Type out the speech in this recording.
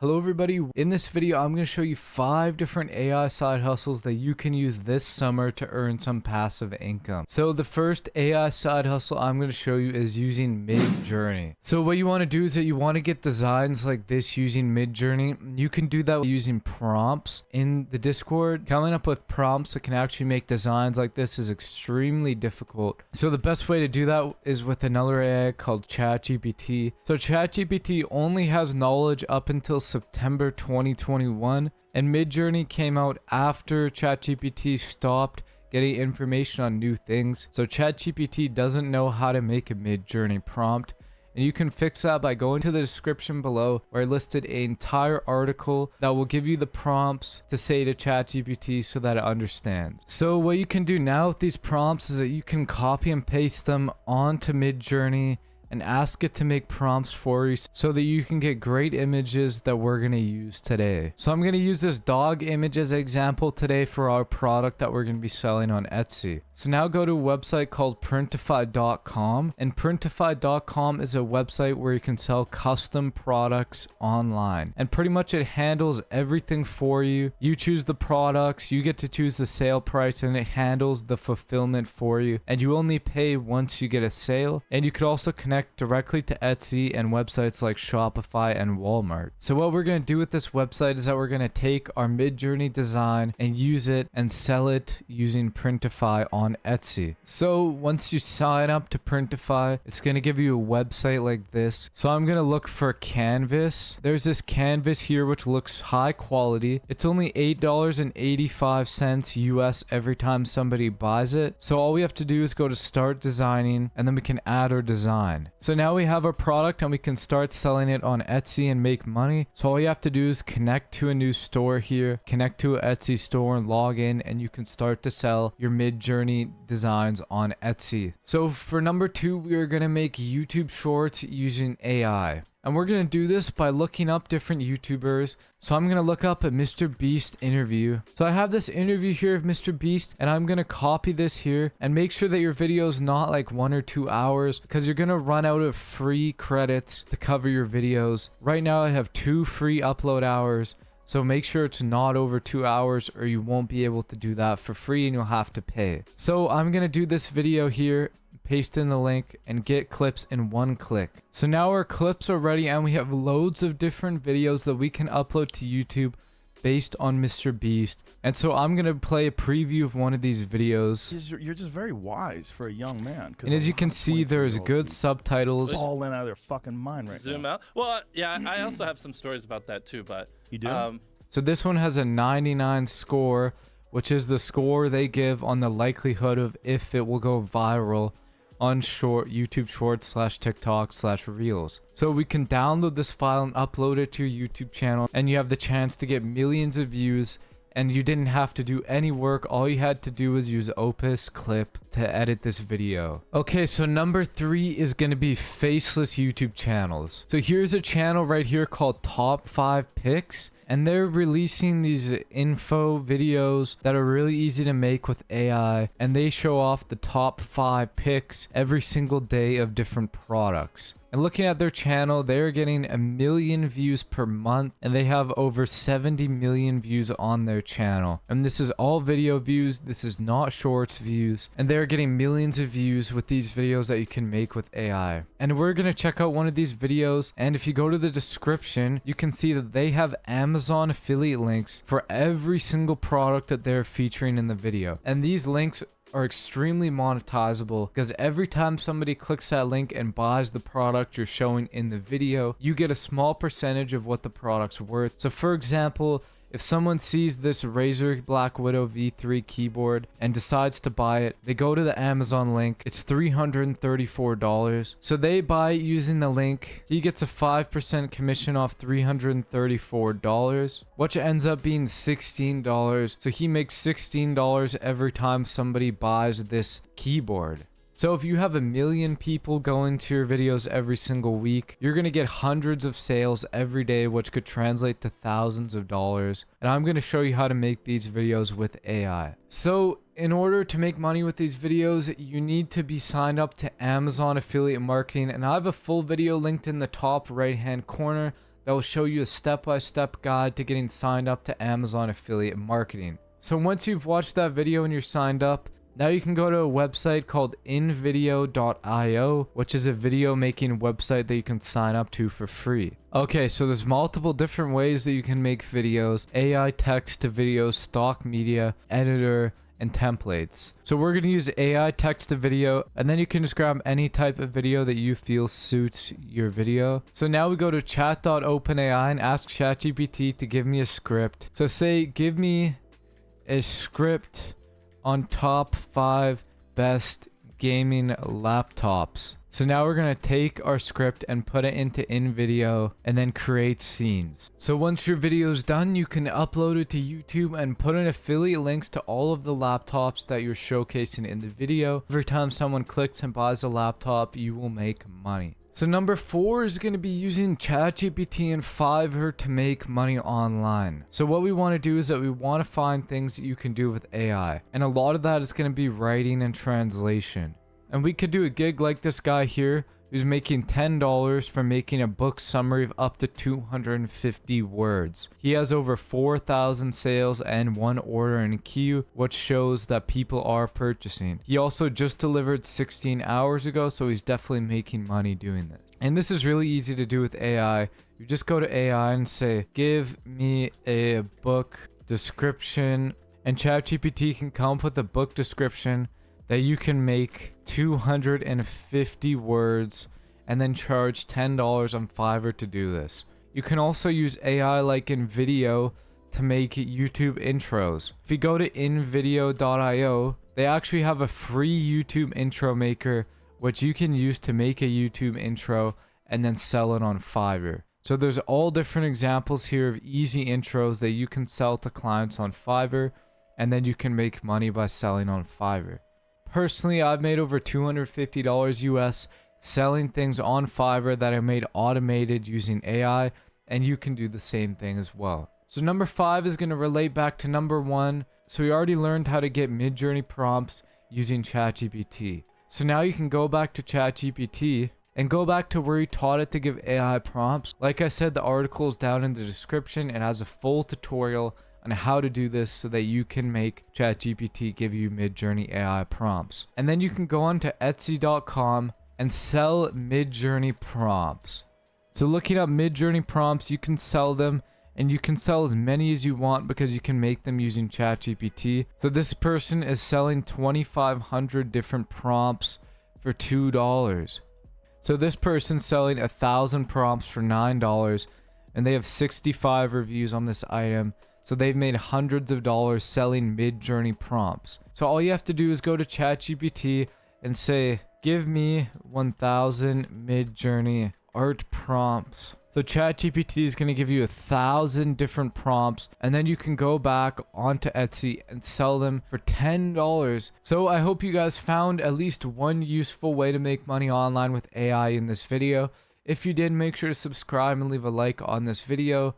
Hello everybody, in this video I'm going to show you 5 different AI side hustles that you can use this summer to earn some passive income. So the first AI side hustle I'm going to show you is using Midjourney. So what you want to do is that you want to get designs like this using Midjourney. You can do that using prompts in the Discord. Coming up with prompts that can actually make designs like this is extremely difficult. So the best way to do that is with another AI called chatgpt. So chatgpt only has knowledge up until September 2021, and Midjourney came out after ChatGPT stopped getting information on new things. So ChatGPT doesn't know how to make a Midjourney prompt, and you can fix that by going to the description below where I listed an entire article that will give you the prompts to say to ChatGPT so that it understands. So what you can do now with these prompts is that you can copy and paste them onto Midjourney and ask it to make prompts for you so that you can get great images that we're going to use today. So I'm going to use this dog image as an example today for our product that we're going to be selling on Etsy. So now go to a website called printify.com, and printify.com is a website where you can sell custom products online, and pretty much it handles everything for you. You choose the products, you get to choose the sale price, and it handles the fulfillment for you, and you only pay once you get a sale. And you could also connect directly to Etsy and websites like Shopify and Walmart. So what we're going to do with this website is that we're going to take our Midjourney design and use it and sell it using Printify on Etsy. So once you sign up to Printify, it's going to give you a website like this. So I'm going to look for canvas. There's this canvas here which looks high quality. It's only $8.85 US every time somebody buys it. So all we have to do is go to start designing, and then we can add our design. So now we have our product and we can start selling it on Etsy and make money. So all you have to do is connect to a new store here, connect to an Etsy store and log in, and you can start to sell your Midjourney designs on Etsy. So for number 2, we are going to make YouTube shorts using AI. And we're going to do this by looking up different YouTubers. So I'm going to look up a Mr. Beast interview. So I have this interview here of Mr. Beast, and I'm going to copy this here and make sure that your video is not like 1 or 2 hours, because you're going to run out of free credits to cover your videos. Right now I have 2 free upload hours. So make sure it's not over 2 hours or you won't be able to do that for free and you'll have to pay. So I'm going to do this video here, paste in the link, and get clips in 1 click. So now our clips are ready and we have loads of different videos that we can upload to YouTube based on Mr. Beast. And so I'm going to play a preview of one of these videos. You're just very wise for a young man. And as you can see, there's good subtitles. All in out of their fucking mind right Zoom now. out. Well, yeah, I also have some stories about that too, but You do? So this one has a 99 score, which is the score they give on the likelihood of if it will go viral on YouTube Shorts / TikTok / Reels. So we can download this file and upload it to your YouTube channel, and you have the chance to get millions of views, and you didn't have to do any work. All you had to do was use Opus Clip to edit this video. Okay, so number 3 is going to be faceless YouTube channels. So here's a channel right here called Top 5 Picks, and they're releasing these info videos that are really easy to make with AI, and they show off the top 5 picks every single day of different products. And looking at their channel, they're getting 1 million views per month, and they have over 70 million views on their channel. And this is all video views, this is not shorts views, and they're getting millions of views with these videos that you can make with AI. And we're gonna check out one of these videos, and if you go to the description, you can see that they have Amazon affiliate links for every single product that they're featuring in the video. And these links are extremely monetizable, because every time somebody clicks that link and buys the product you're showing in the video, you get a small percentage of what the product's worth. So for example, if someone sees this Razer Black Widow V3 keyboard and decides to buy it, they go to the Amazon link. It's $334. So they buy it using the link. He gets a 5% commission off $334, which ends up being $16. So he makes $16 every time somebody buys this keyboard. So if you have 1 million people going to your videos every single week, you're going to get hundreds of sales every day, which could translate to thousands of dollars. And I'm going to show you how to make these videos with AI. So in order to make money with these videos, you need to be signed up to Amazon affiliate marketing. And I have a full video linked in the top right hand corner that will show you a step-by-step guide to getting signed up to Amazon affiliate marketing. So once you've watched that video and you're signed up, now you can go to a website called invideo.io, which is a video making website that you can sign up to for free. Okay, so there's multiple different ways that you can make videos: AI text to video, stock media, editor, and templates. So we're going to use AI text to video, and then you can just grab any type of video that you feel suits your video. So now we go to chat.openai and ask ChatGPT to give me a script. So say, give me a script on top 5 best gaming laptops. So now we're going to take our script and put it into InVideo and then create scenes. So once your video is done, you can upload it to YouTube and put in affiliate links to all of the laptops that you're showcasing in the video. Every time someone clicks and buys a laptop, you will make money. So number 4 is going to be using ChatGPT and Fiverr to make money online. So what we want to do is that we want to find things that you can do with AI. And a lot of that is going to be writing and translation. And we could do a gig like this guy here, who's making $10 for making a book summary of up to 250 words. He has over 4,000 sales and 1 order in queue, which shows that people are purchasing. He also just delivered 16 hours ago, so he's definitely making money doing this. And this is really easy to do with AI. You just go to AI and say, give me a book description, and ChatGPT can come up with a book description that you can make 250 words and then charge $10 on Fiverr to do this. You can also use AI like in video to make YouTube intros. If you go to invideo.io, they actually have a free YouTube intro maker which you can use to make a YouTube intro and then sell it on Fiverr. So there's all different examples here of easy intros that you can sell to clients on Fiverr, and then you can make money by selling on Fiverr. Personally, I've made over $250 US selling things on Fiverr that I made automated using AI, and you can do the same thing as well. So number 5 is going to relate back to number 1. So we already learned how to get midjourney prompts using ChatGPT. So now you can go back to ChatGPT and go back to where you taught it to give AI prompts. Like I said, the article is down in the description. It has a full tutorial on how to do this so that you can make ChatGPT give you midjourney AI prompts. And then you can go on to Etsy.com and sell midjourney prompts. So looking up midjourney prompts, you can sell them, and you can sell as many as you want because you can make them using ChatGPT. So this person is selling 2,500 different prompts for $2. So this person's selling 1,000 prompts for $9, and they have 65 reviews on this item. So they've made hundreds of dollars selling midjourney prompts. So all you have to do is go to ChatGPT and say, give me 1,000 midjourney art prompts. So ChatGPT is going to give you 1,000 different prompts, and then you can go back onto Etsy and sell them for $10. So I hope you guys found at least one useful way to make money online with AI in this video. If you did, make sure to subscribe and leave a like on this video.